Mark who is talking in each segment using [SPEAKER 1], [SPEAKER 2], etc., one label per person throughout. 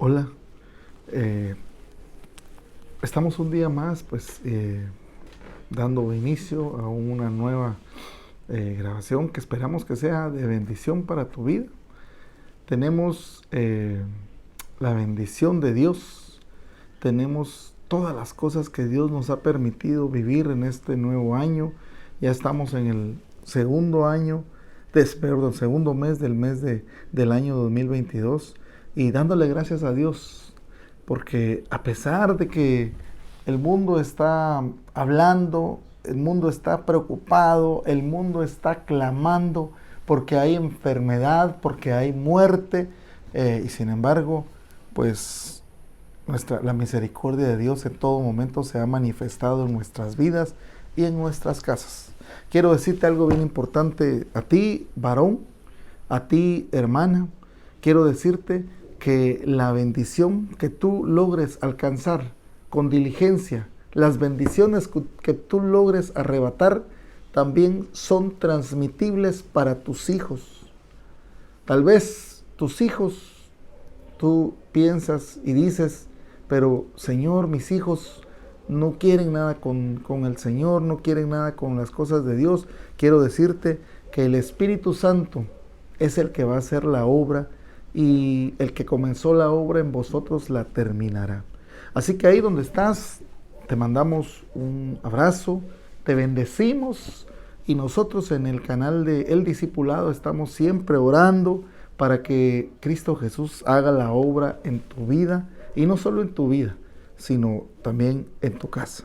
[SPEAKER 1] Hola, eh, estamos un día más dando inicio a una nueva grabación que esperamos que sea de bendición para tu vida. Tenemos la bendición de Dios, tenemos todas las cosas que Dios nos ha permitido vivir en este nuevo año. Ya estamos en el segundo año, segundo del año 2022, y dándole gracias a Dios porque a pesar de que el mundo está hablando, el mundo está preocupado, el mundo está clamando porque hay enfermedad, porque hay muerte, y sin embargo, pues la misericordia de Dios en todo momento se ha manifestado en nuestras vidas y en nuestras casas. Quiero decirte algo bien importante a ti, varón, a ti, hermana. Quiero decirte que la bendición que tú logres alcanzar con diligencia, las bendiciones que tú logres arrebatar, también son transmitibles para tus hijos. Tal vez tus hijos, tú piensas y dices, pero Señor, mis hijos no quieren nada con el Señor, no quieren nada con las cosas de Dios. Quiero decirte que el Espíritu Santo es el que va a hacer la obra, y el que comenzó la obra en vosotros la terminará. Así que ahí donde estás, te mandamos un abrazo, te bendecimos, y nosotros en el canal de El Discipulado estamos siempre orando para que Cristo Jesús haga la obra en tu vida, y no solo en tu vida, sino también en tu casa.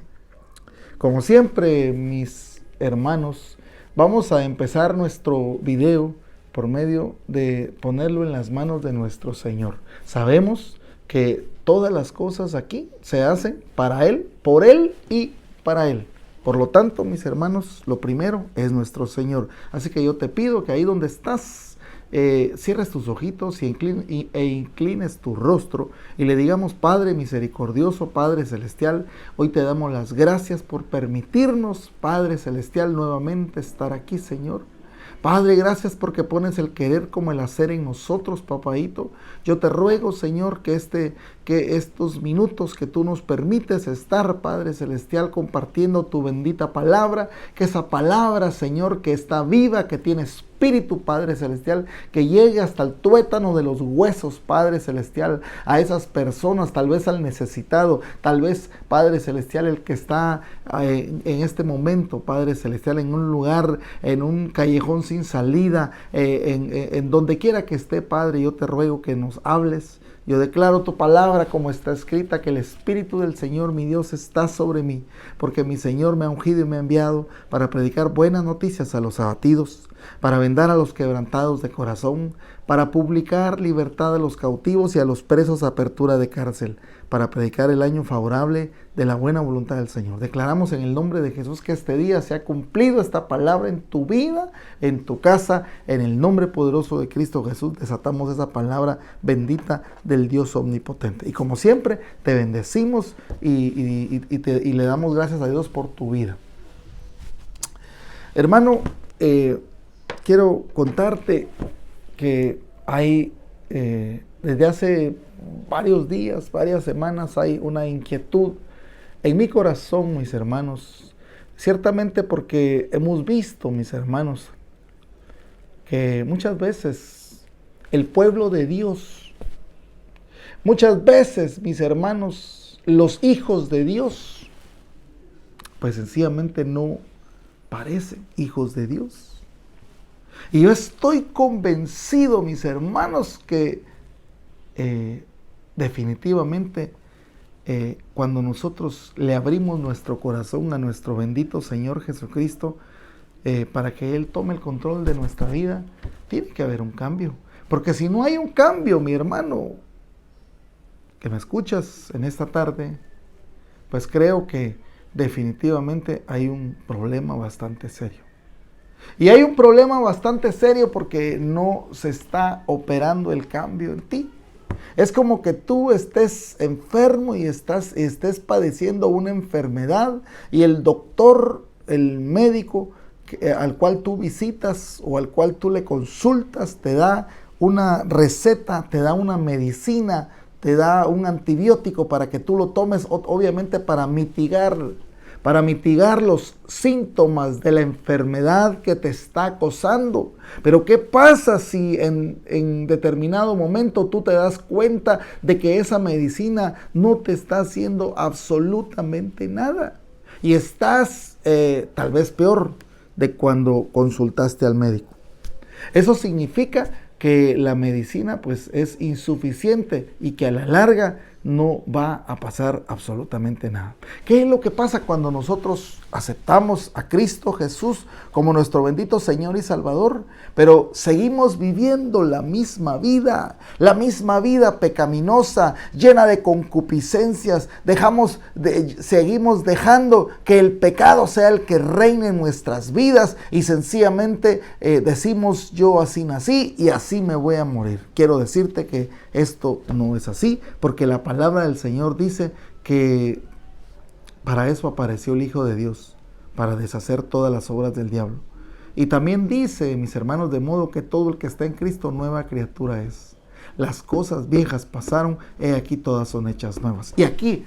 [SPEAKER 1] Como siempre, mis hermanos, vamos a empezar nuestro video por medio de ponerlo en las manos de nuestro Señor. Sabemos que todas las cosas aquí se hacen para Él, por Él y para Él. Por lo tanto, mis hermanos, lo primero es nuestro Señor. Así que yo te pido que ahí donde estás, cierres tus ojitos e inclines tu rostro y le digamos: Padre misericordioso, Padre celestial, hoy te damos las gracias por permitirnos, Padre celestial, nuevamente estar aquí, Señor. Padre, gracias porque pones el querer como el hacer en nosotros, papaito. Yo te ruego, Señor, que estos minutos que tú nos permites estar, Padre celestial, compartiendo tu bendita palabra, que esa palabra, Señor, que está viva, que tiene espíritu, Padre celestial, que llegue hasta el tuétano de los huesos, Padre celestial, a esas personas, tal vez al necesitado, tal vez, Padre celestial, el que está en este momento, Padre celestial, en un lugar, en un callejón sin salida, en donde quiera que esté, Padre, yo te ruego que nos hables. Yo declaro tu palabra como está escrita, que el Espíritu del Señor mi Dios está sobre mí, porque mi Señor me ha ungido y me ha enviado para predicar buenas noticias a los abatidos, para vendar a los quebrantados de corazón, para publicar libertad a los cautivos y a los presos apertura de cárcel, para predicar el año favorable de la buena voluntad del Señor. Declaramos en el nombre de Jesús que este día se ha cumplido esta palabra en tu vida, en tu casa, en el nombre poderoso de Cristo Jesús. Desatamos esa palabra bendita del Dios omnipotente. Y como siempre, te bendecimos y le damos gracias a Dios por tu vida. Hermano, quiero contarte que hay, desde hace varios días, varias semanas, hay una inquietud en mi corazón, mis hermanos, ciertamente porque hemos visto, mis hermanos, que muchas veces el pueblo de Dios, muchas veces, mis hermanos, los hijos de Dios, pues sencillamente no parecen hijos de Dios. Y yo estoy convencido, mis hermanos, que definitivamente cuando nosotros le abrimos nuestro corazón a nuestro bendito Señor Jesucristo, para que Él tome el control de nuestra vida, tiene que haber un cambio. Porque si no hay un cambio, mi hermano, que me escuchas en esta tarde, pues creo que definitivamente hay un problema bastante serio. Y hay un problema bastante serio porque no se está operando el cambio en ti. Es como que tú estés enfermo y estés padeciendo una enfermedad, y el doctor, el médico al cual tú visitas o al cual tú le consultas, te da una receta, te da una medicina te da un antibiótico para que tú lo tomes, obviamente para mitigar los síntomas de la enfermedad que te está acosando. Pero ¿qué pasa si en determinado momento tú te das cuenta de que esa medicina no te está haciendo absolutamente nada? Y estás tal vez peor de cuando consultaste al médico. Eso significa que la medicina pues es insuficiente y que a la larga no va a pasar absolutamente nada. ¿Qué es lo que pasa cuando nosotros aceptamos a Cristo Jesús como nuestro bendito Señor y Salvador, pero seguimos viviendo la misma vida pecaminosa, llena de concupiscencias? Seguimos dejando que el pecado sea el que reine en nuestras vidas y sencillamente decimos: yo así nací y así me voy a morir. Quiero decirte que esto no es así, porque la palabra del Señor dice que para eso apareció el Hijo de Dios, para deshacer todas las obras del diablo. Y también dice, mis hermanos, de modo que todo el que está en Cristo nueva criatura es. Las cosas viejas pasaron, he aquí todas son hechas nuevas. Y aquí,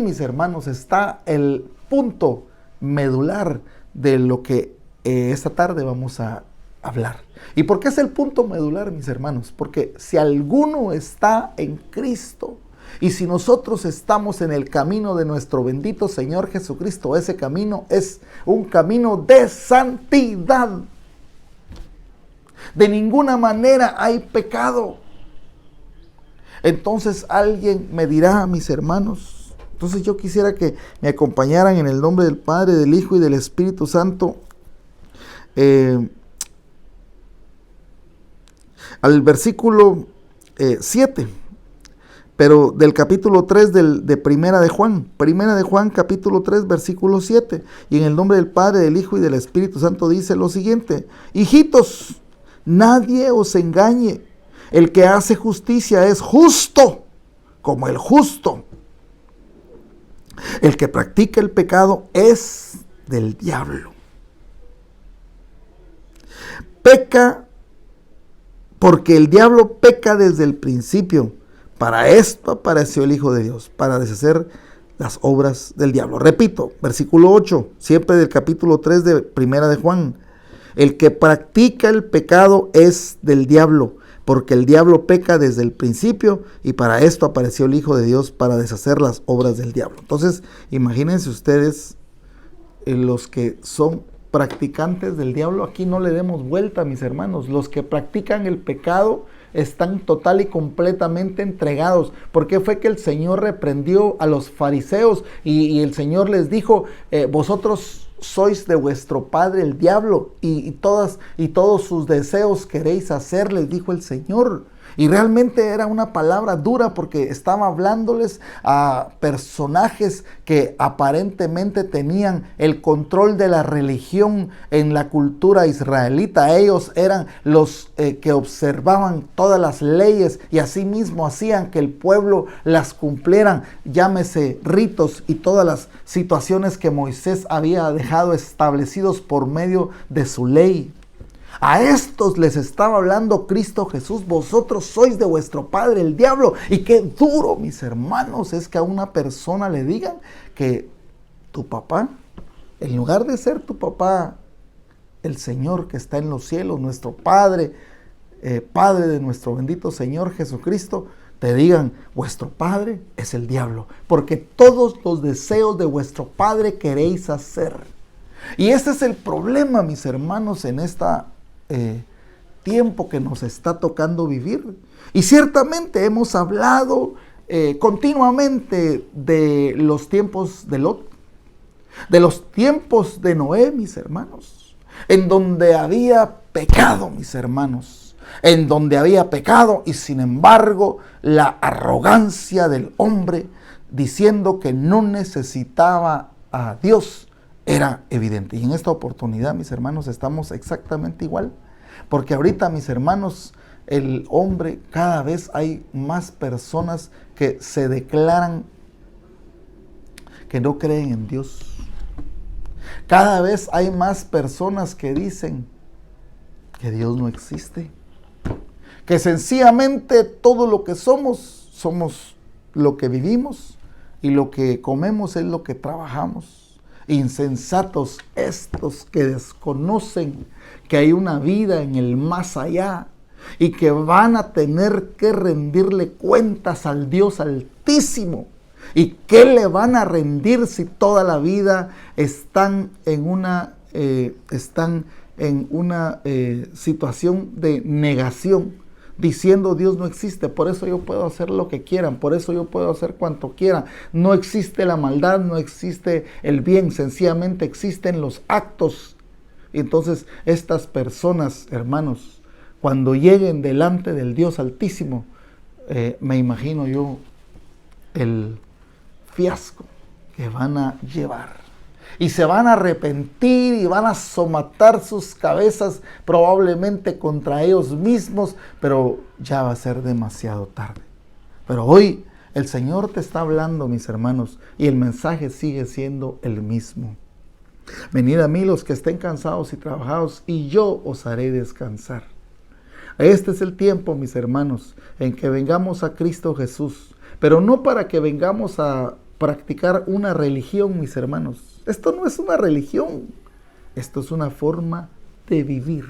[SPEAKER 1] mis hermanos, está el punto medular de lo que esta tarde vamos a hablar. ¿Y por qué es el punto medular, mis hermanos? Porque si alguno está en Cristo, y si nosotros estamos en el camino de nuestro bendito Señor Jesucristo, ese camino es un camino de santidad. De ninguna manera hay pecado. Entonces alguien me dirá, mis hermanos, entonces yo quisiera que me acompañaran en el nombre del Padre, del Hijo y del Espíritu Santo al versículo 7, pero del capítulo 3 de Primera de Juan, capítulo 3, versículo 7, y en el nombre del Padre, del Hijo y del Espíritu Santo dice lo siguiente: hijitos, nadie os engañe, el que hace justicia es justo como el justo. El que practica el pecado es del diablo. Peca porque el diablo peca desde el principio. Para esto apareció el Hijo de Dios, para deshacer las obras del diablo. Repito, versículo 8, siempre del capítulo 3 de Primera de Juan. El que practica el pecado es del diablo, porque el diablo peca desde el principio, y para esto apareció el Hijo de Dios, para deshacer las obras del diablo. Entonces, imagínense ustedes, los que son practicantes del diablo, aquí no le demos vuelta, mis hermanos. Los que practican el pecado están total y completamente entregados. ¿Por qué fue que el Señor reprendió a los fariseos y el Señor les dijo: vosotros sois de vuestro padre el diablo y todos sus deseos queréis hacer? Les dijo el Señor. Y realmente era una palabra dura, porque estaba hablándoles a personajes que aparentemente tenían el control de la religión en la cultura israelita. Ellos eran los que observaban todas las leyes y asimismo hacían que el pueblo las cumplieran, llámese ritos y todas las situaciones que Moisés había dejado establecidos por medio de su ley. A estos les estaba hablando Cristo Jesús: vosotros sois de vuestro padre el diablo. Y qué duro, mis hermanos, es que a una persona le digan que tu papá, en lugar de ser tu papá, el Señor que está en los cielos, nuestro Padre, Padre de nuestro bendito Señor Jesucristo, te digan: vuestro padre es el diablo, porque todos los deseos de vuestro padre queréis hacer. Y este es el problema, mis hermanos, en esta tiempo que nos está tocando vivir. Y ciertamente hemos hablado continuamente de los tiempos de Lot, de los tiempos de Noé, mis hermanos, en donde había pecado, mis hermanos, en donde había pecado, y sin embargo la arrogancia del hombre diciendo que no necesitaba a Dios era evidente. Y en esta oportunidad, mis hermanos, estamos exactamente igual. Porque ahorita, mis hermanos, el hombre, cada vez hay más personas que se declaran que no creen en Dios. Cada vez hay más personas que dicen que Dios no existe. Que sencillamente todo lo que somos somos lo que vivimos y lo que comemos es lo que trabajamos. Insensatos estos que desconocen que hay una vida en el más allá y que van a tener que rendirle cuentas al Dios Altísimo. ¿Y qué le van a rendir si toda la vida están en una situación de negación, diciendo Dios no existe, por eso yo puedo hacer lo que quieran, por eso yo puedo hacer cuanto quiera, no existe la maldad, no existe el bien, sencillamente existen los actos? Y entonces estas personas, hermanos, cuando lleguen delante del Dios Altísimo, me imagino yo el fiasco que van a llevar. Y se van a arrepentir y van a somatar sus cabezas probablemente contra ellos mismos, pero ya va a ser demasiado tarde. Pero hoy el Señor te está hablando, mis hermanos, y el mensaje sigue siendo el mismo. Venid a mí los que estén cansados y trabajados, y yo os haré descansar. Este es el tiempo, mis hermanos, en que vengamos a Cristo Jesús, pero no para que vengamos a practicar una religión, mis hermanos. Esto no es una religión, esto es una forma de vivir.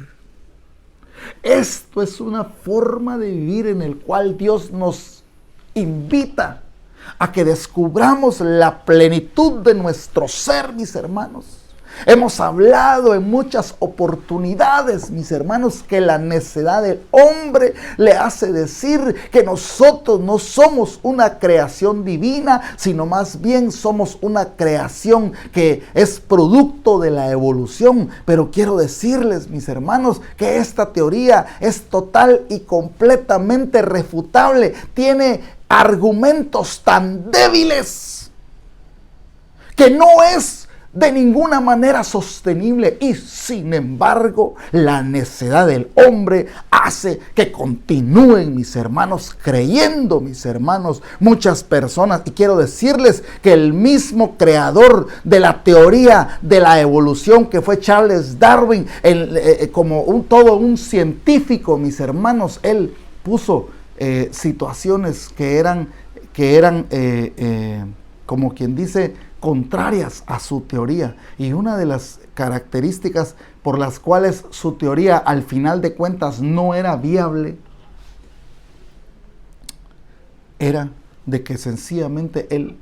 [SPEAKER 1] Esto es una forma de vivir en el cual Dios nos invita a que descubramos la plenitud de nuestro ser, mis hermanos. Hemos hablado en muchas oportunidades, mis hermanos, que la necedad del hombre le hace decir que nosotros no somos una creación divina, sino más bien somos una creación que es producto de la evolución. Pero quiero decirles, mis hermanos, que esta teoría es total y completamente refutable. Tiene argumentos tan débiles que no es de ninguna manera sostenible, y sin embargo la necedad del hombre hace que continúen, mis hermanos, creyendo, mis hermanos, muchas personas. Y quiero decirles que el mismo creador de la teoría de la evolución, que fue Charles Darwin, todo un científico, mis hermanos, él puso situaciones que eran como quien dice, contrarias a su teoría. Y una de las características por las cuales su teoría al final de cuentas no era viable era de que sencillamente él,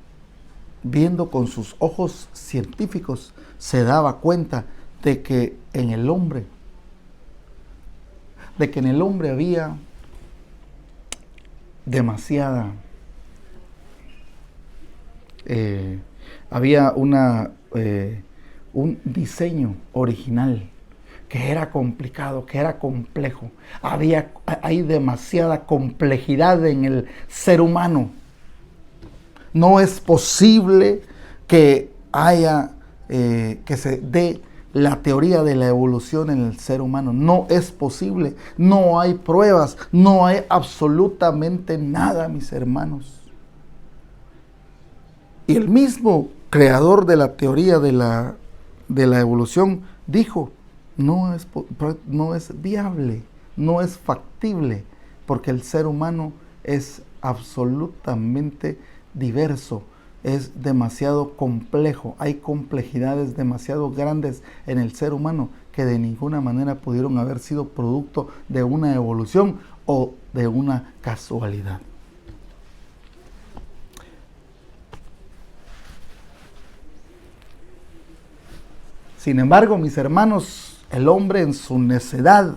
[SPEAKER 1] viendo con sus ojos científicos, se daba cuenta de que en el hombre había demasiada había un diseño original que era complicado, que era complejo. Hay demasiada complejidad en el ser humano. No es posible que que se dé la teoría de la evolución en el ser humano. No es posible. No hay pruebas. No hay absolutamente nada, mis hermanos. Y el mismo creador de la teoría de la evolución dijo, no es viable, no es factible, porque el ser humano es absolutamente diverso, es demasiado complejo, hay complejidades demasiado grandes en el ser humano que de ninguna manera pudieron haber sido producto de una evolución o de una casualidad. Sin embargo, mis hermanos, el hombre en su necedad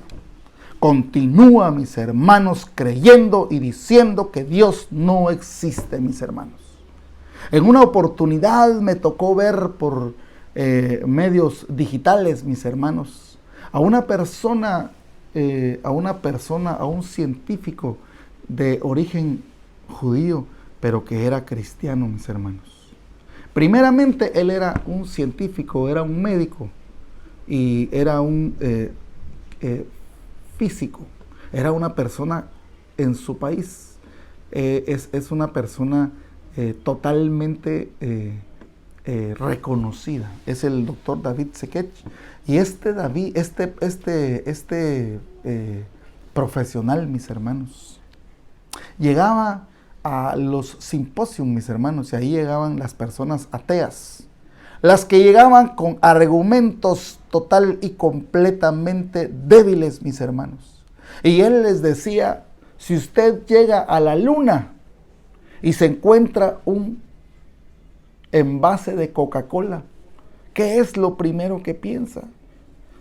[SPEAKER 1] continúa, mis hermanos, creyendo y diciendo que Dios no existe, mis hermanos. En una oportunidad me tocó ver por medios digitales, mis hermanos, a un científico de origen judío, pero que era cristiano, mis hermanos. Primeramente, él era un científico, era un médico y era un físico. Era una persona en su país. Es una persona totalmente reconocida. Es el doctor David Sekech. Y este profesional, mis hermanos, llegaba a los simposios, mis hermanos, y ahí llegaban las personas ateas, las que llegaban con argumentos total y completamente débiles, mis hermanos. Y él les decía, si usted llega a la luna y se encuentra un envase de Coca-Cola, ¿qué es lo primero que piensa?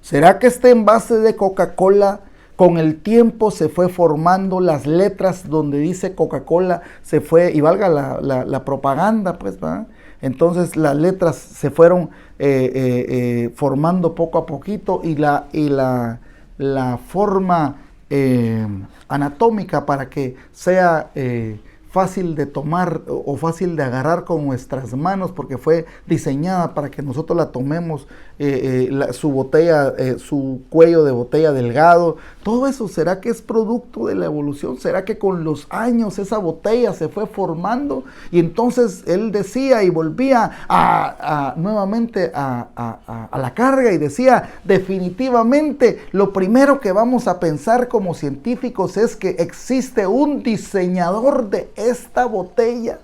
[SPEAKER 1] ¿Será que este envase de Coca-Cola con el tiempo se fue formando las letras donde dice Coca-Cola, se fue, y valga la propaganda, pues, ¿verdad? Entonces las letras se fueron formando poco a poquito y la forma anatómica para que sea fácil de tomar o fácil de agarrar con nuestras manos, porque fue diseñada para que nosotros la tomemos, su botella, su cuello de botella delgado. Todo eso, ¿será que es producto de la evolución? ¿Será que con los años esa botella se fue formando? Y entonces él decía y volvía nuevamente a la carga y decía, definitivamente lo primero que vamos a pensar como científicos es que existe un diseñador de esta botella.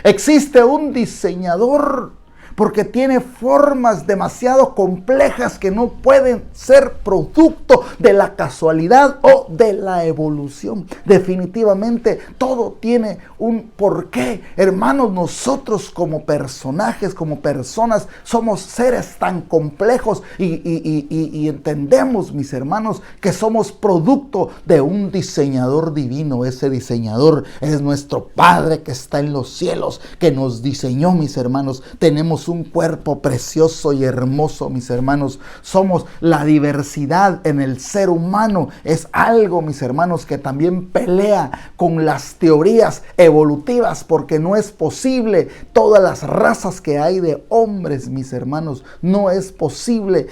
[SPEAKER 1] Existe un diseñador, porque tiene formas demasiado complejas que no pueden ser producto de la casualidad o de la evolución. Definitivamente todo tiene un porqué. Hermanos, nosotros como personajes, como personas, somos seres tan complejos y entendemos, mis hermanos, que somos producto de un diseñador divino. Ese diseñador es nuestro Padre que está en los cielos, que nos diseñó, mis hermanos. Tenemos un cuerpo precioso y hermoso, mis hermanos. Somos la diversidad en el ser humano. Es algo, mis hermanos, que también pelea con las teorías evolutivas, porque no es posible todas las razas que hay de hombres, mis hermanos. No es posible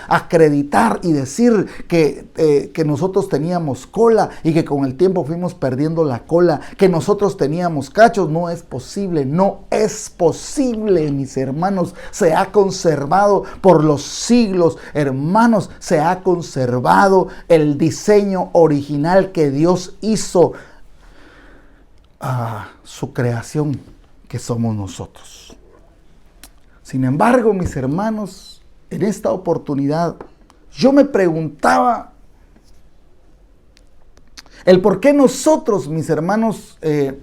[SPEAKER 1] acreditar y decir que nosotros teníamos cola y que con el tiempo fuimos perdiendo la cola, que nosotros teníamos cachos. No es posible, mis hermanos. Se ha conservado por los siglos, hermanos, se ha conservado el diseño original que Dios hizo a su creación, que somos nosotros. Sin embargo, mis hermanos, en esta oportunidad yo me preguntaba el por qué nosotros, mis hermanos,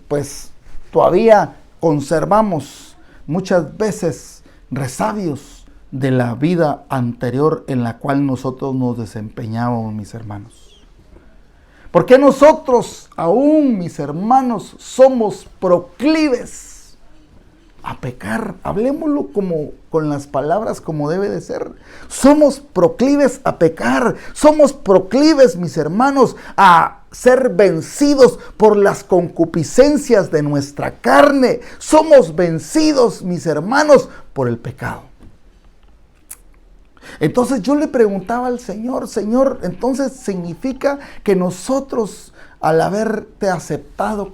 [SPEAKER 1] pues todavía conservamos muchas veces resabios de la vida anterior en la cual nosotros nos desempeñábamos, mis hermanos. ¿Por qué nosotros aún, mis hermanos, somos proclives a pecar? Hablemoslo como con las palabras como debe de ser. Somos proclives a pecar. Somos proclives, mis hermanos, a ser vencidos por las concupiscencias de nuestra carne. Somos vencidos, mis hermanos, por el pecado. Entonces yo le preguntaba al Señor, entonces significa que nosotros, al haberte aceptado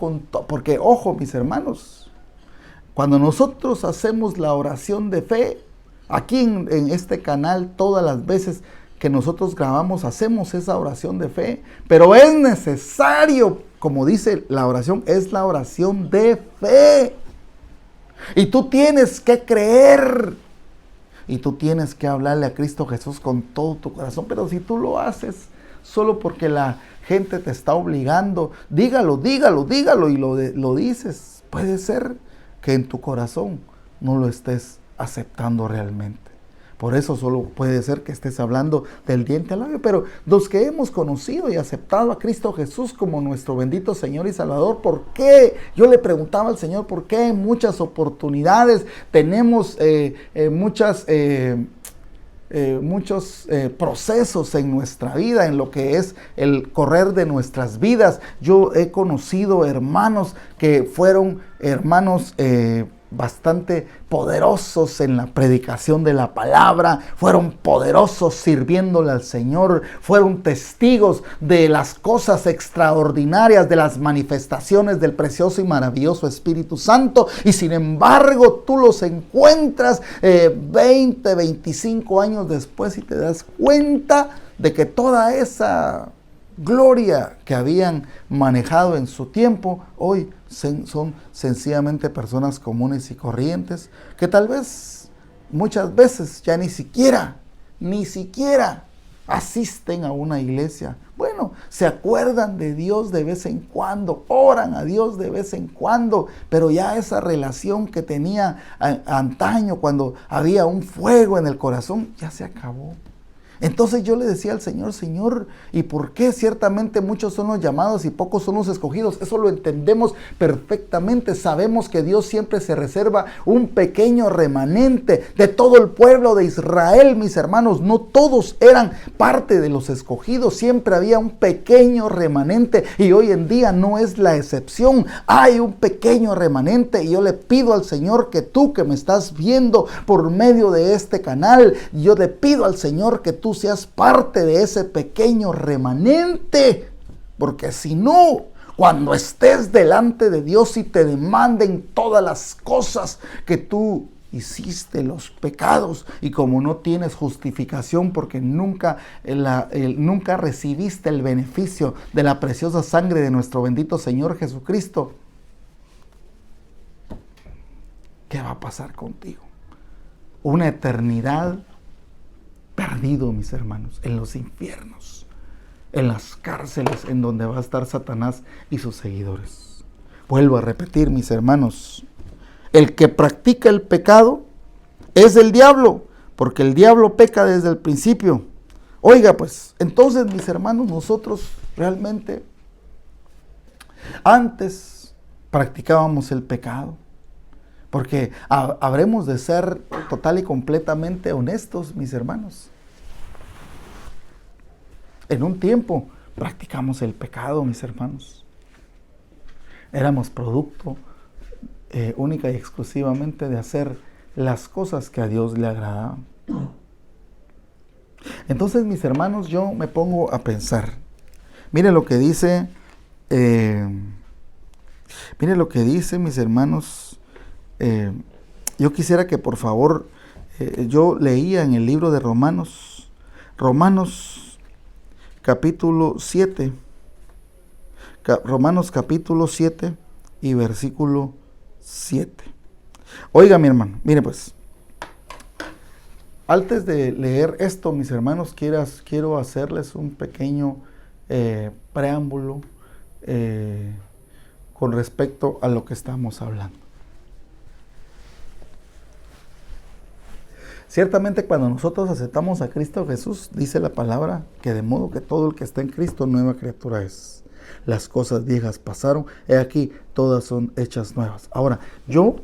[SPEAKER 1] porque ojo, mis hermanos, cuando nosotros hacemos la oración de fe, aquí en este canal, todas las veces que nosotros grabamos, hacemos esa oración de fe, pero es necesario, como dice la oración, es la oración de fe. Y tú tienes que creer. Y tú tienes que hablarle a Cristo Jesús con todo tu corazón. Pero si tú lo haces solo porque la gente te está obligando, dígalo y lo dices, puede ser que en tu corazón no lo estés aceptando realmente. Por eso solo puede ser que estés hablando del diente al labio. Pero los que hemos conocido y aceptado a Cristo Jesús como nuestro bendito Señor y Salvador, ¿por qué? Yo le preguntaba al Señor, ¿por qué en muchas oportunidades tenemos muchos procesos en nuestra vida, en lo que es el correr de nuestras vidas? Yo he conocido hermanos que fueron hermanos bastante poderosos en la predicación de la palabra, fueron poderosos sirviéndole al Señor, fueron testigos de las cosas extraordinarias, de las manifestaciones del precioso y maravilloso Espíritu Santo, y sin embargo tú los encuentras 25 años después y te das cuenta de que toda esa gloria que habían manejado en su tiempo, hoy son sencillamente personas comunes y corrientes que tal vez muchas veces ya ni siquiera asisten a una iglesia. Bueno, se acuerdan de Dios de vez en cuando, oran a Dios de vez en cuando, pero ya esa relación que tenía antaño, cuando había un fuego en el corazón, ya se acabó. Entonces yo le decía al Señor, Señor, ¿y por qué ciertamente muchos son los llamados y pocos son los escogidos? Eso lo entendemos perfectamente. Sabemos que Dios siempre se reserva un pequeño remanente de todo el pueblo de Israel, mis hermanos. No todos eran parte de los escogidos. Siempre había un pequeño remanente y hoy en día no es la excepción. Hay un pequeño remanente y yo le pido al Señor que tú que me estás viendo por medio de este canal, yo le pido al Señor que tú seas parte de ese pequeño remanente, porque si no, cuando estés delante de Dios y te demanden todas las cosas que tú hiciste, los pecados, y como no tienes justificación porque nunca recibiste el beneficio de la preciosa sangre de nuestro bendito Señor Jesucristo, ¿qué va a pasar contigo? Una eternidad perdido, mis hermanos, en los infiernos, en las cárceles en donde va a estar Satanás y sus seguidores. Vuelvo a repetir, mis hermanos, el que practica el pecado es el diablo, porque el diablo peca desde el principio. Oiga, pues, entonces, mis hermanos, nosotros realmente antes practicábamos el pecado. Porque habremos de ser total y completamente honestos, mis hermanos. En un tiempo practicamos el pecado, mis hermanos. Éramos producto única y exclusivamente de hacer las cosas que a Dios le agradaban. Entonces, mis hermanos, yo me pongo a pensar. Mire lo que dice, mis hermanos. Yo quisiera que por favor, yo leía en el libro de Romanos capítulo 7, Romanos capítulo 7 y versículo 7. Oiga, mi hermano, mire pues, antes de leer esto, mis hermanos, quiero hacerles un pequeño preámbulo con respecto a lo que estamos hablando. Ciertamente cuando nosotros aceptamos a Cristo Jesús, dice la palabra que de modo que todo el que está en Cristo nueva criatura es. Las cosas viejas pasaron, he aquí, todas son hechas nuevas. Ahora, yo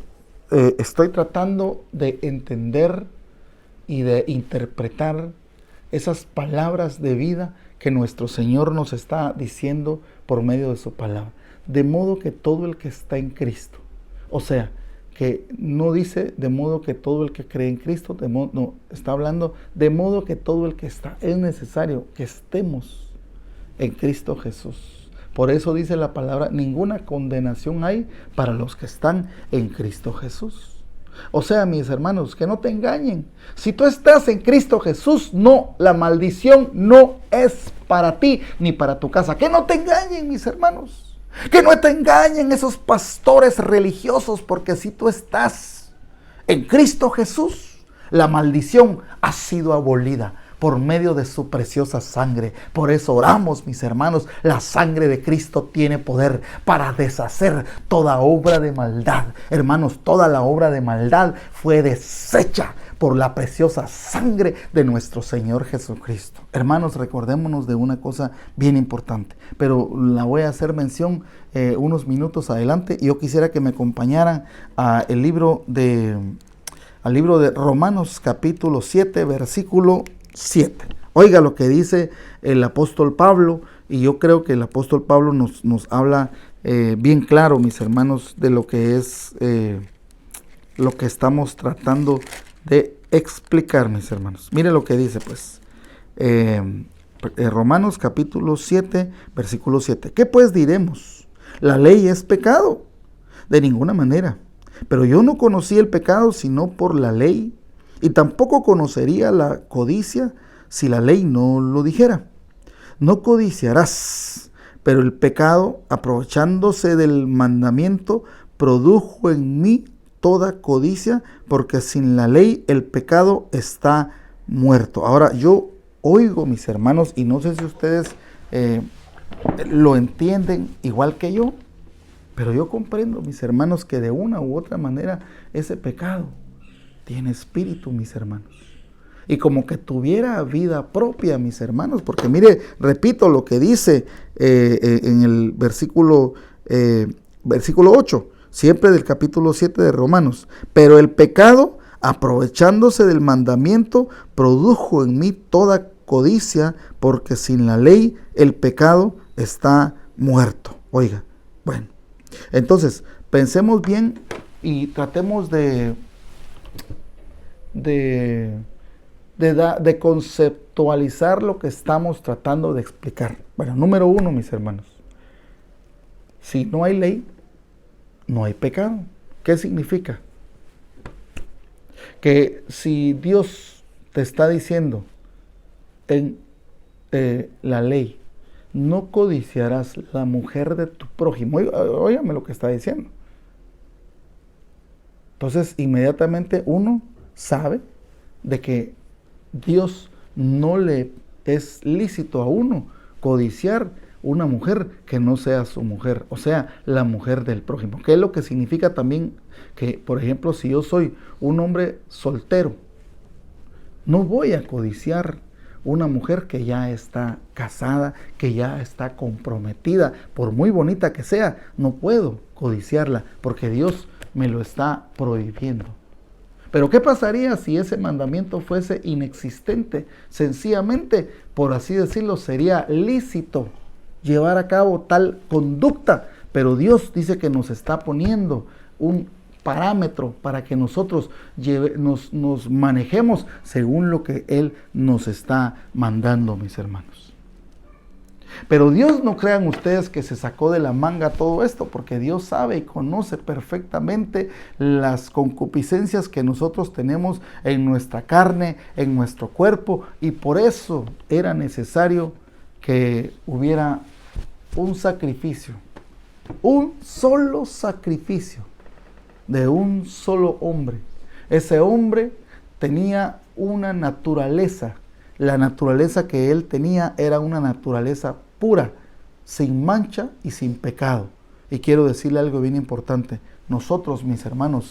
[SPEAKER 1] estoy tratando de entender y de interpretar esas palabras de vida que nuestro Señor nos está diciendo por medio de su palabra. De modo que todo el que está en Cristo, o sea, que no dice de modo que todo el que cree en Cristo, no, está hablando de modo que todo el que está. Es necesario que estemos en Cristo Jesús. Por eso dice la palabra, ninguna condenación hay para los que están en Cristo Jesús. O sea, mis hermanos, que no te engañen. Si tú estás en Cristo Jesús, no, la maldición no es para ti ni para tu casa. Que no te engañen, mis hermanos. Que no te engañen esos pastores religiosos, porque si tú estás en Cristo Jesús, la maldición ha sido abolida por medio de su preciosa sangre. Por eso oramos, mis hermanos, la sangre de Cristo tiene poder para deshacer toda obra de maldad. Hermanos, toda la obra de maldad fue deshecha por la preciosa sangre de nuestro Señor Jesucristo. Hermanos, recordémonos de una cosa bien importante, pero la voy a hacer mención unos minutos adelante. Yo quisiera que me acompañaran al libro de Romanos capítulo 7, versículo 7. Oiga lo que dice el apóstol Pablo, y yo creo que el apóstol Pablo nos habla bien claro, mis hermanos, de lo que es lo que estamos tratando de explicar, mis hermanos. Mire lo que dice, pues, Romanos capítulo 7, versículo 7. ¿Qué pues diremos? ¿La ley es pecado? De ninguna manera. Pero yo no conocí el pecado sino por la ley, y tampoco conocería la codicia si la ley no lo dijera. no codiciarás. Pero el pecado, aprovechándose del mandamiento, produjo en mí toda codicia, porque sin la ley el pecado está muerto. Ahora yo oigo, mis hermanos, y no sé si ustedes lo entienden igual que yo, pero yo comprendo, mis hermanos, que de una u otra manera ese pecado tiene espíritu, mis hermanos. Y como que tuviera vida propia, mis hermanos, porque mire, repito lo que dice en el versículo 8, siempre del capítulo 7 de Romanos. Pero el pecado, aprovechándose del mandamiento, produjo en mí toda codicia, porque sin la ley el pecado está muerto. Oiga, bueno, entonces pensemos bien y tratemos de conceptualizar lo que estamos tratando de explicar. Bueno, número 1, mis hermanos, si no hay ley, no hay pecado. ¿Qué significa? Que si Dios te está diciendo en la ley, no codiciarás la mujer de tu prójimo, óigame lo que está diciendo. Entonces, inmediatamente uno sabe de que Dios no le es lícito a uno codiciar una mujer que no sea su mujer, o sea, la mujer del prójimo. ¿Qué es lo que significa también? Que, por ejemplo, si yo soy un hombre soltero, no voy a codiciar una mujer que ya está casada, que ya está comprometida, por muy bonita que sea, no puedo codiciarla porque Dios me lo está prohibiendo. Pero ¿qué pasaría si ese mandamiento fuese inexistente? Sencillamente, por así decirlo, sería lícito llevar a cabo tal conducta, pero Dios dice que nos está poniendo un parámetro para que nosotros nos manejemos según lo que Él nos está mandando, mis hermanos. Pero Dios, no crean ustedes que se sacó de la manga todo esto, porque Dios sabe y conoce perfectamente las concupiscencias que nosotros tenemos en nuestra carne, en nuestro cuerpo, y por eso era necesario que hubiera un sacrificio, un solo sacrificio de un solo hombre. Ese hombre tenía una naturaleza. La naturaleza que él tenía era una naturaleza pura, sin mancha y sin pecado. Y quiero decirle algo bien importante. Nosotros, mis hermanos,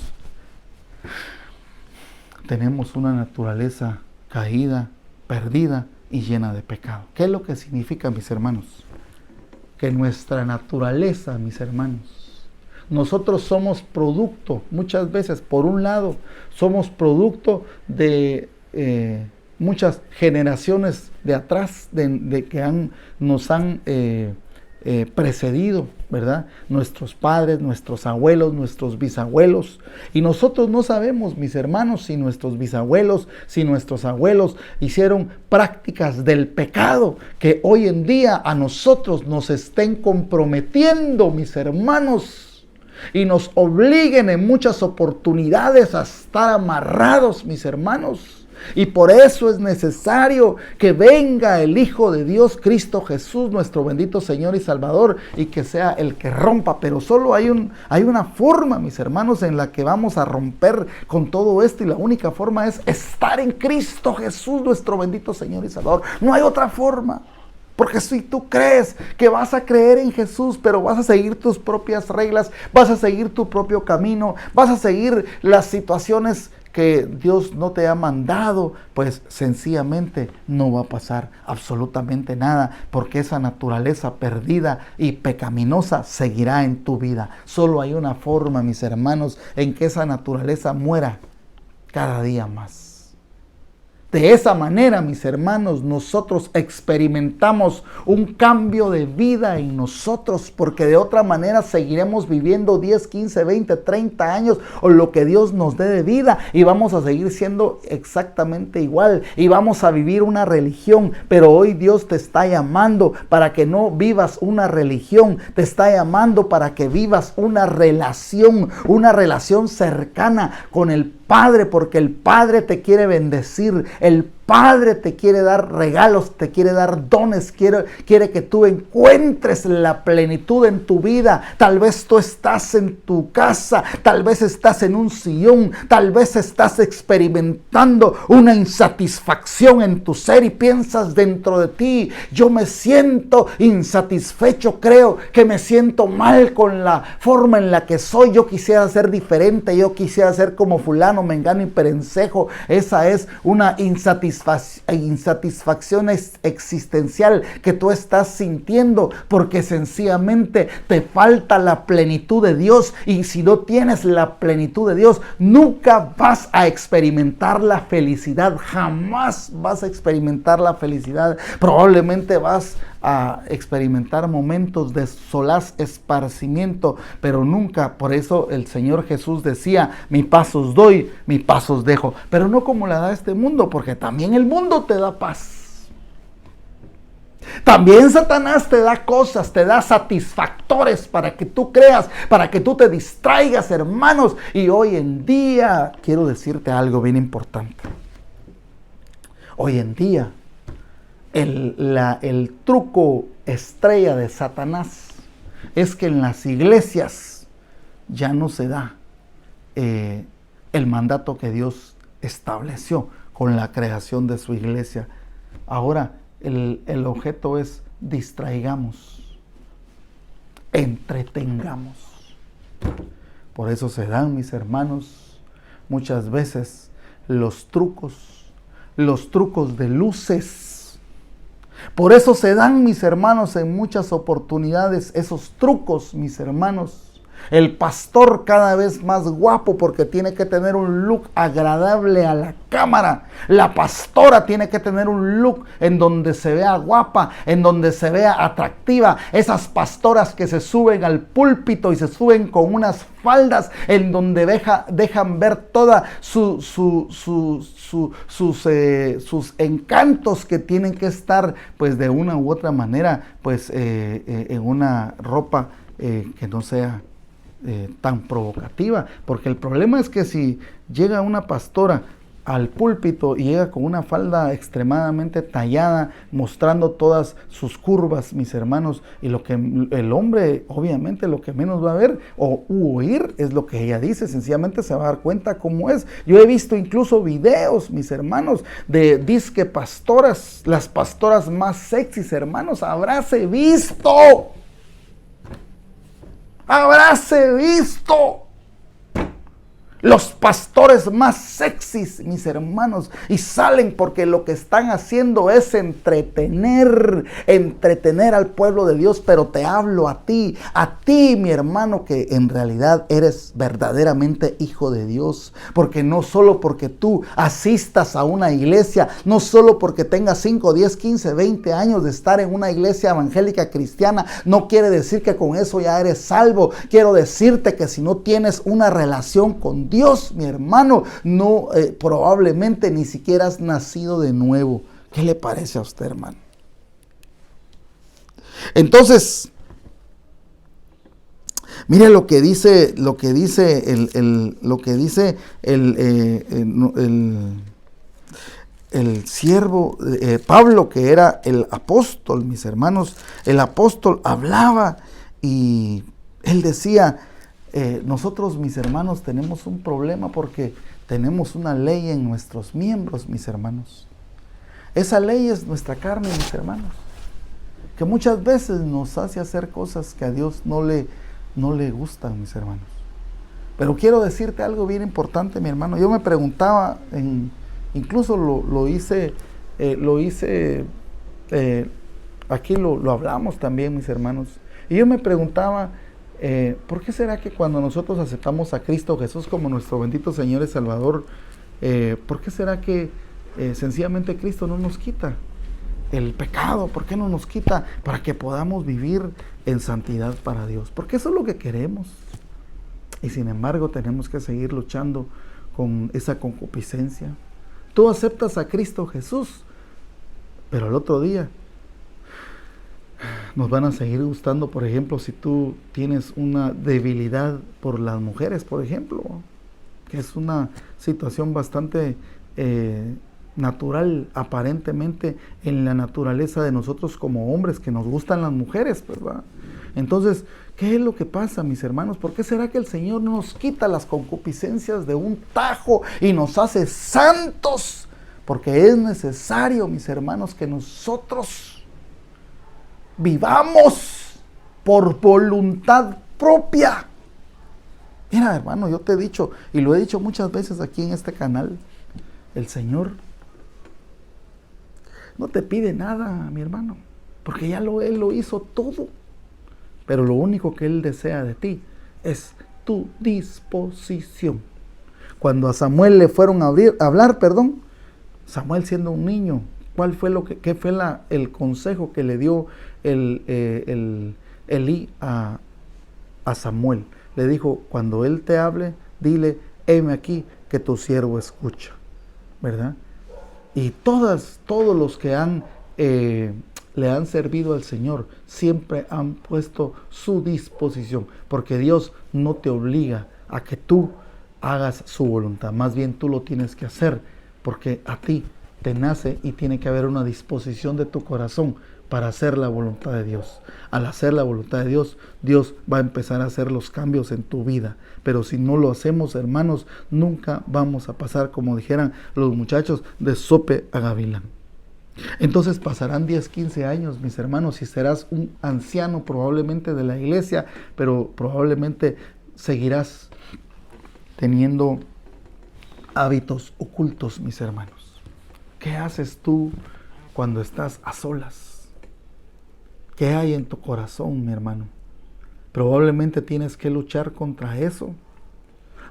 [SPEAKER 1] tenemos una naturaleza caída, perdida y llena de pecado. ¿Qué es lo que significa, mis hermanos? Que nuestra naturaleza, mis hermanos, nosotros somos producto, muchas veces, por un lado, somos producto de muchas generaciones de atrás que nos han precedido, ¿verdad? Nuestros padres, nuestros abuelos, nuestros bisabuelos. Y nosotros no sabemos, mis hermanos, si nuestros bisabuelos, si nuestros abuelos hicieron prácticas del pecado que hoy en día a nosotros nos estén comprometiendo, mis hermanos, y nos obliguen en muchas oportunidades a estar amarrados, mis hermanos. Y por eso es necesario que venga el Hijo de Dios, Cristo Jesús, nuestro bendito Señor y Salvador, y que sea el que rompa. Pero solo hay una forma, mis hermanos, en la que vamos a romper con todo esto, y la única forma es estar en Cristo Jesús, nuestro bendito Señor y Salvador. No hay otra forma. Porque si tú crees que vas a creer en Jesús, pero vas a seguir tus propias reglas, vas a seguir tu propio camino, vas a seguir las situaciones que Dios no te ha mandado, pues sencillamente no va a pasar absolutamente nada, porque esa naturaleza perdida y pecaminosa seguirá en tu vida. Solo hay una forma, mis hermanos, en que esa naturaleza muera cada día más. De esa manera, mis hermanos, nosotros experimentamos un cambio de vida en nosotros, porque de otra manera seguiremos viviendo 10, 15, 20, 30 años o lo que Dios nos dé de vida, y vamos a seguir siendo exactamente igual y vamos a vivir una religión. Pero hoy Dios te está llamando para que no vivas una religión, te está llamando para que vivas una relación cercana con el Padre, porque el Padre te quiere bendecir, el Padre te quiere dar regalos, te quiere dar dones, quiere que tú encuentres la plenitud en tu vida. Tal vez tú estás en tu casa, tal vez estás en un sillón, tal vez estás experimentando una insatisfacción en tu ser y piensas dentro de ti: yo me siento insatisfecho, creo que me siento mal con la forma en la que soy, yo quisiera ser diferente, yo quisiera ser como fulano, mengano y perencejo. Esa es una insatisfacción existencial que tú estás sintiendo porque sencillamente te falta la plenitud de Dios, y si no tienes la plenitud de Dios nunca vas a experimentar la felicidad, jamás vas a experimentar la felicidad. Probablemente vas a experimentar momentos de solaz esparcimiento, pero nunca. Por eso el Señor Jesús decía: mi paz os doy, mi paz os dejo, pero no como la da este mundo, porque también el mundo te da paz. También Satanás te da cosas, te da satisfactores para que tú creas, para que tú te distraigas, hermanos. Y hoy en día quiero decirte algo bien importante. Hoy en día el truco estrella de Satanás es que en las iglesias ya no se da el mandato que Dios estableció con la creación de su iglesia. Ahora el objeto es: distraigamos, entretengamos. Por eso se dan, mis hermanos, muchas veces los trucos de luces. Por eso se dan, mis hermanos, en muchas oportunidades esos trucos, mis hermanos. El pastor cada vez más guapo porque tiene que tener un look agradable a la cámara. La pastora tiene que tener un look en donde se vea guapa, en donde se vea atractiva. Esas pastoras que se suben al púlpito y se suben con unas faldas en donde dejan ver toda sus encantos, que tienen que estar pues de una u otra manera pues en una ropa que no sea tan provocativa, porque el problema es que si llega una pastora al púlpito y llega con una falda extremadamente tallada, mostrando todas sus curvas, mis hermanos, y lo que el hombre obviamente lo que menos va a ver o oír es lo que ella dice, sencillamente se va a dar cuenta cómo es. Yo he visto incluso videos, mis hermanos, de disque pastoras, las pastoras más sexys, hermanos, habráse visto los pastores más sexys, mis hermanos, y salen porque lo que están haciendo es entretener al pueblo de Dios. Pero te hablo a ti, mi hermano, que en realidad eres verdaderamente hijo de Dios, porque no solo porque tú asistas a una iglesia, no solo porque tengas 5, 10, 15, 20 años de estar en una iglesia evangélica cristiana, no quiere decir que con eso ya eres salvo. Quiero decirte que si no tienes una relación con Dios, mi hermano, no probablemente ni siquiera has nacido de nuevo. ¿Qué le parece a usted, hermano? Entonces, mire lo que dice el siervo Pablo, que era el apóstol, mis hermanos. El apóstol hablaba y él decía: nosotros, mis hermanos, tenemos un problema porque tenemos una ley en nuestros miembros, mis hermanos. Esa ley es nuestra carne, mis hermanos, que muchas veces nos hace hacer cosas que a Dios no le gustan, mis hermanos. Pero quiero decirte algo bien importante, mi hermano. Yo me preguntaba, incluso lo hice, aquí lo hablamos también, mis hermanos. Y yo me preguntaba, ¿por qué será que cuando nosotros aceptamos a Cristo Jesús como nuestro bendito Señor y Salvador, ¿por qué será que sencillamente Cristo no nos quita el pecado? ¿Por qué no nos quita para que podamos vivir en santidad para Dios? Porque eso es lo que queremos. Y sin embargo tenemos que seguir luchando con esa concupiscencia. Tú aceptas a Cristo Jesús, pero el otro día nos van a seguir gustando, por ejemplo, si tú tienes una debilidad por las mujeres, por ejemplo, que es una situación bastante natural, aparentemente en la naturaleza de nosotros como hombres, que nos gustan las mujeres, pues va. Entonces, ¿qué es lo que pasa, mis hermanos? ¿Por qué será que el Señor no nos quita las concupiscencias de un tajo y nos hace santos? Porque es necesario, mis hermanos, que nosotros vivamos por voluntad propia. Mira, hermano, yo te he dicho, y lo he dicho muchas veces aquí en este canal, el Señor no te pide nada, mi hermano, porque Él lo hizo todo. Pero lo único que Él desea de ti es tu disposición. Cuando a Samuel le fueron a hablar, Samuel siendo un niño, ¿qué fue el consejo que le dio Elí a Samuel? Le dijo, cuando Él te hable, dile, heme aquí, que tu siervo escucha, ¿verdad? Y todos los que le han servido al Señor siempre han puesto su disposición, porque Dios no te obliga a que tú hagas su voluntad, más bien tú lo tienes que hacer, porque a ti te nace y tiene que haber una disposición de tu corazón para hacer la voluntad de Dios. Al hacer la voluntad de Dios, Dios va a empezar a hacer los cambios en tu vida. Pero si no lo hacemos, hermanos, nunca vamos a pasar, como dijeran los muchachos, de sope a gavilán. Entonces pasarán 10, 15 años, mis hermanos, y serás un anciano probablemente de la iglesia, pero probablemente seguirás teniendo hábitos ocultos, mis hermanos. ¿Qué haces tú cuando estás a solas? ¿Qué hay en tu corazón, mi hermano? Probablemente tienes que luchar contra eso.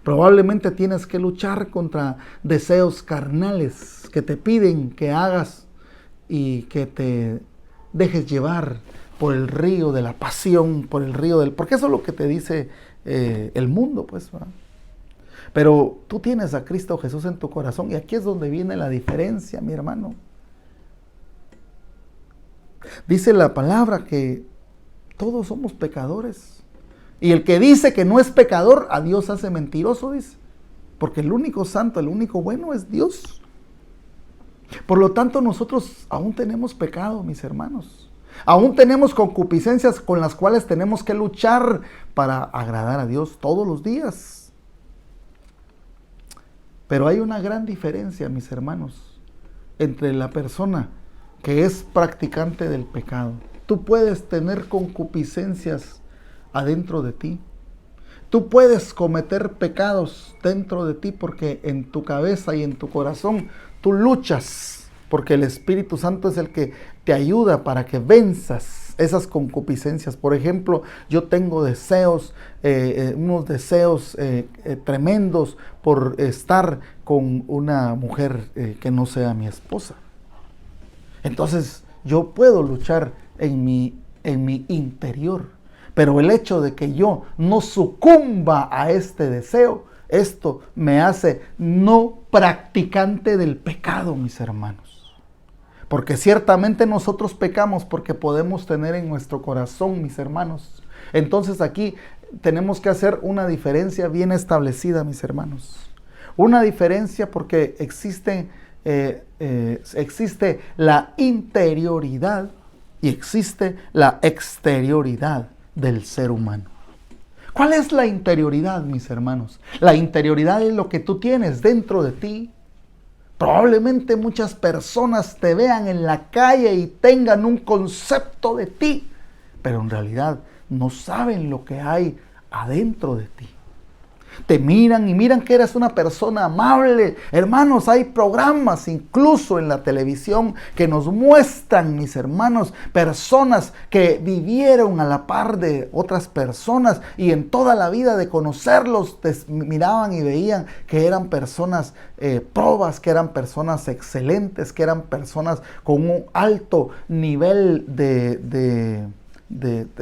[SPEAKER 1] Probablemente tienes que luchar contra deseos carnales que te piden que hagas y que te dejes llevar por el río de la pasión, por el río del... Porque eso es lo que te dice el mundo, pues, ¿verdad? Pero tú tienes a Cristo Jesús en tu corazón y aquí es donde viene la diferencia, mi hermano. Dice la palabra que todos somos pecadores. Y el que dice que no es pecador, a Dios hace mentiroso, dice. Porque el único santo, el único bueno es Dios. Por lo tanto, nosotros aún tenemos pecado, mis hermanos. Aún tenemos concupiscencias con las cuales tenemos que luchar para agradar a Dios todos los días. Pero hay una gran diferencia, mis hermanos, entre la persona que es practicante del pecado. Tú puedes tener concupiscencias adentro de ti. Tú puedes cometer pecados dentro de ti porque en tu cabeza y en tu corazón tú luchas, porque el Espíritu Santo es el que te ayuda para que venzas esas concupiscencias. Por ejemplo, yo tengo deseos, unos deseos tremendos por estar con una mujer que no sea mi esposa. Entonces yo puedo luchar en mi interior, pero el hecho de que yo no sucumba a este deseo, esto me hace no practicante del pecado, mis hermanos. Porque ciertamente nosotros pecamos porque podemos tener en nuestro corazón, mis hermanos. Entonces aquí tenemos que hacer una diferencia bien establecida, mis hermanos. Una diferencia porque existe la interioridad y existe la exterioridad del ser humano. ¿Cuál es la interioridad, mis hermanos? La interioridad es lo que tú tienes dentro de ti. Probablemente muchas personas te vean en la calle y tengan un concepto de ti, pero en realidad no saben lo que hay adentro de ti. Te miran y miran que eres una persona amable. Hermanos, hay programas incluso en la televisión que nos muestran, mis hermanos, personas que vivieron a la par de otras personas y en toda la vida de conocerlos miraban y veían que eran personas probas, que eran personas excelentes, que eran personas con un alto nivel de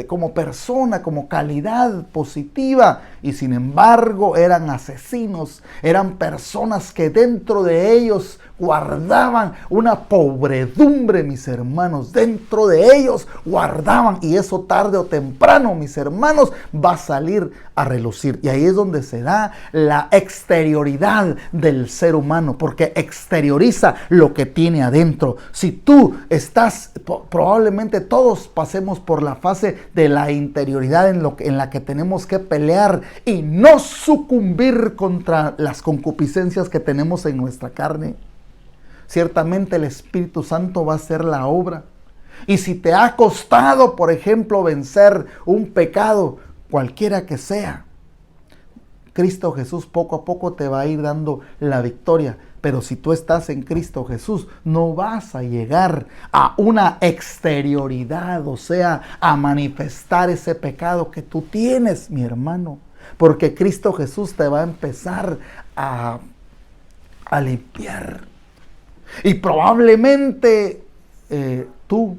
[SPEAKER 1] como persona, como calidad positiva, y sin embargo eran asesinos, eran personas que dentro de ellos guardaban una pobredumbre, mis hermanos, dentro de ellos guardaban, y eso tarde o temprano, mis hermanos, va a salir a relucir. Y ahí es donde se da la exterioridad del ser humano, porque exterioriza lo que tiene adentro. Si tú estás, probablemente todos pasemos por la fase de la interioridad en la que tenemos que pelear y no sucumbir contra las concupiscencias que tenemos en nuestra carne. Ciertamente el Espíritu Santo va a hacer la obra. Y si te ha costado, por ejemplo, vencer un pecado, cualquiera que sea, Cristo Jesús poco a poco te va a ir dando la victoria. Pero si tú estás en Cristo Jesús, no vas a llegar a una exterioridad, o sea, a manifestar ese pecado que tú tienes, mi hermano. Porque Cristo Jesús te va a empezar a limpiar. Y probablemente tú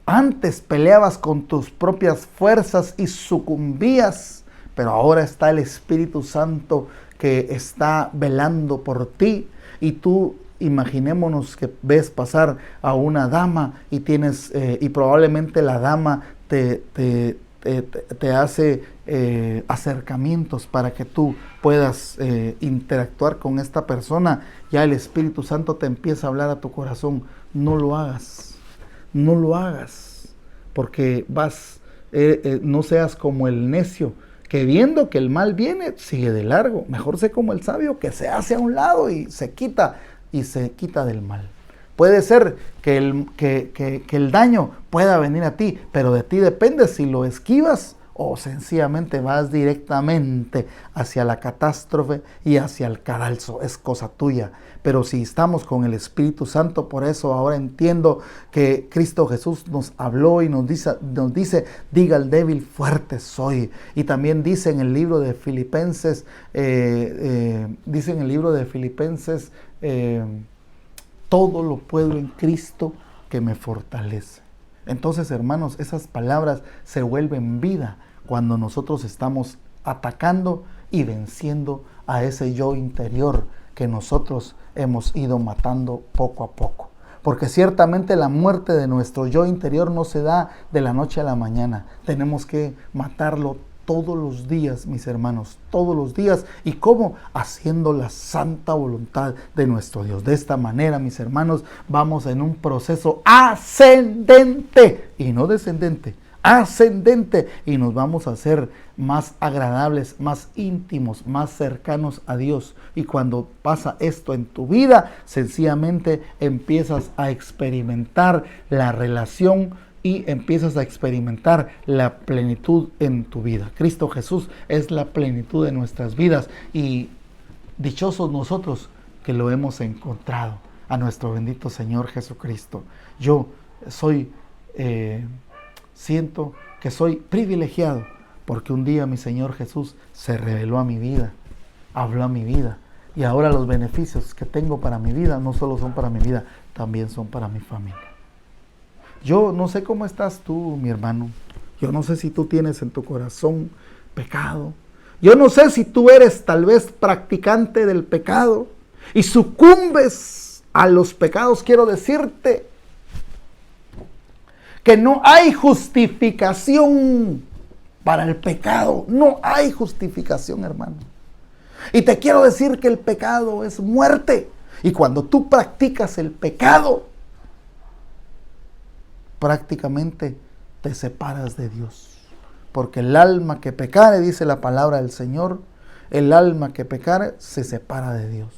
[SPEAKER 1] antes peleabas con tus propias fuerzas y sucumbías, pero ahora está el Espíritu Santo que está velando por ti. Y tú, imaginémonos que ves pasar a una dama y tienes y probablemente la dama te hace acercamientos para que tú puedas interactuar con esta persona. Ya el Espíritu Santo te empieza a hablar a tu corazón. No lo hagas, no lo hagas, porque no seas como el necio, que viendo que el mal viene, sigue de largo. Mejor sé como el sabio, que se hace a un lado y se quita del mal. Puede ser que el daño pueda venir a ti, pero de ti depende si lo esquivas o sencillamente vas directamente hacia la catástrofe y hacia el cadalso. Es cosa tuya. Pero si estamos con el Espíritu Santo, por eso ahora entiendo que Cristo Jesús nos habló y nos dice, diga al débil, fuerte soy. Y también dice en el libro de Filipenses, todo lo puedo en Cristo que me fortalece. Entonces, hermanos, esas palabras se vuelven vida cuando nosotros estamos atacando y venciendo a ese yo interior que nosotros hemos ido matando poco a poco. Porque ciertamente la muerte de nuestro yo interior no se da de la noche a la mañana. Tenemos que matarlo todos los días, mis hermanos, todos los días. ¿Y cómo? Haciendo la santa voluntad de nuestro Dios. De esta manera, mis hermanos, vamos en un proceso ascendente y no descendente. Ascendente, y nos vamos a hacer más agradables, más íntimos, más cercanos a Dios. Y cuando pasa esto en tu vida, sencillamente empiezas a experimentar la relación y empiezas a experimentar la plenitud en tu vida. Cristo Jesús es la plenitud de nuestras vidas, y dichosos nosotros que lo hemos encontrado, a nuestro bendito Señor Jesucristo. Yo siento que soy privilegiado porque un día mi Señor Jesús se reveló a mi vida, habló a mi vida, y ahora los beneficios que tengo para mi vida no solo son para mi vida, también son para mi familia. Yo no sé cómo estás tú, mi hermano. Yo no sé si tú tienes en tu corazón pecado. Yo no sé si tú eres tal vez practicante del pecado y sucumbes a los pecados. Quiero decirte que no hay justificación para el pecado. No hay justificación, hermano. Y te quiero decir que el pecado es muerte. Y cuando tú practicas el pecado, prácticamente te separas de Dios. Porque el alma que pecare, dice la palabra del Señor, el alma que pecare se separa de Dios.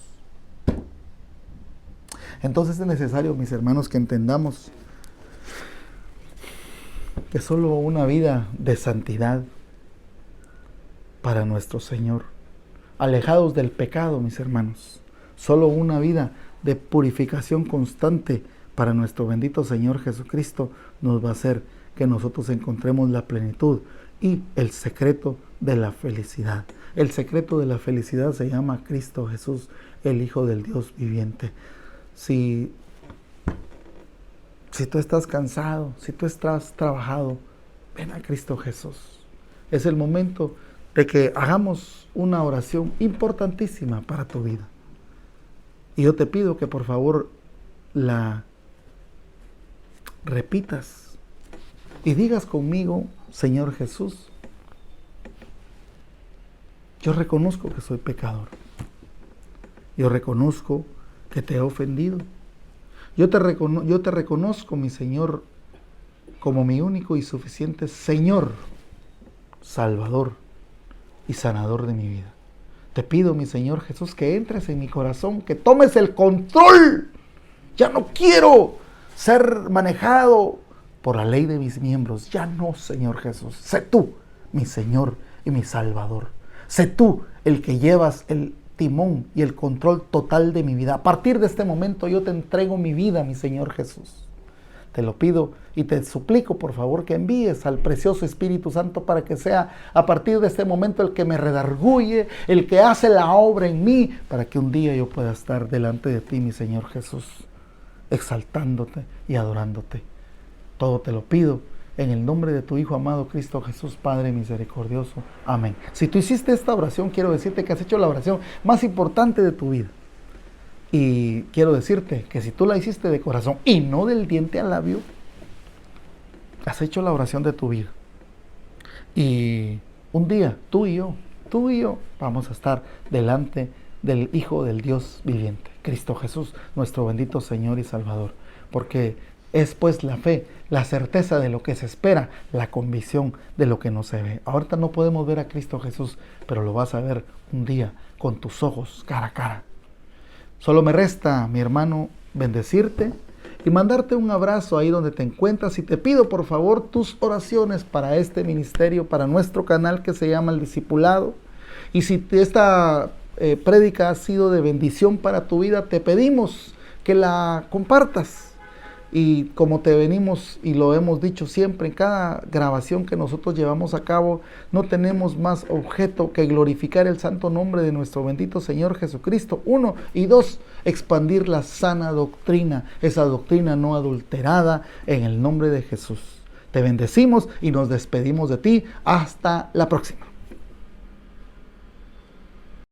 [SPEAKER 1] Entonces es necesario, mis hermanos, que entendamos que solo una vida de santidad para nuestro Señor, alejados del pecado, mis hermanos, solo una vida de purificación constante para nuestro bendito Señor Jesucristo nos va a hacer que nosotros encontremos la plenitud y el secreto de la felicidad. El secreto de la felicidad se llama Cristo Jesús, el Hijo del Dios viviente. Si tú estás cansado, si tú estás trabajado, Ven a Cristo Jesús. Es el momento de que hagamos una oración importantísima para tu vida. Y yo te pido que por favor la repitas y digas conmigo: Señor Jesús, yo reconozco que soy pecador. Yo reconozco que te he ofendido. Yo te reconozco, mi Señor, como mi único y suficiente Señor, Salvador y sanador de mi vida. Te pido, mi Señor Jesús, que entres en mi corazón, que tomes el control. Ya no quiero ser manejado por la ley de mis miembros. Ya no, Señor Jesús. Sé tú, mi Señor y mi Salvador. Sé tú el que llevas el timón y el control total de mi vida. A partir de este momento yo te entrego mi vida, mi Señor Jesús. Te lo pido y te suplico, por favor, que envíes al precioso Espíritu Santo para que sea a partir de este momento el que me redarguye, el que hace la obra en mí, para que un día yo pueda estar delante de ti, mi Señor Jesús, exaltándote y adorándote. Todo te lo pido en el nombre de tu Hijo amado Cristo Jesús, Padre misericordioso. Amén. Si tú hiciste esta oración, quiero decirte que has hecho la oración más importante de tu vida. Y quiero decirte que si tú la hiciste de corazón y no del diente al labio, has hecho la oración de tu vida. Y un día tú y yo vamos a estar delante del Hijo del Dios viviente, Cristo Jesús, nuestro bendito Señor y Salvador. Porque es pues la fe, la certeza de lo que se espera, la convicción de lo que no se ve. Ahorita no podemos ver a Cristo Jesús, pero lo vas a ver un día con tus ojos, cara a cara. Solo me resta, mi hermano, bendecirte y mandarte un abrazo ahí donde te encuentras. Y te pido, por favor, tus oraciones para este ministerio, para nuestro canal que se llama El Discipulado. Y si esta prédica ha sido de bendición para tu vida, te pedimos que la compartas. Y como te venimos y lo hemos dicho siempre, en cada grabación que nosotros llevamos a cabo, no tenemos más objeto que glorificar el santo nombre de nuestro bendito Señor Jesucristo. 1 y 2, expandir la sana doctrina, esa doctrina no adulterada, en el nombre de Jesús. Te bendecimos y nos despedimos de ti. Hasta la próxima.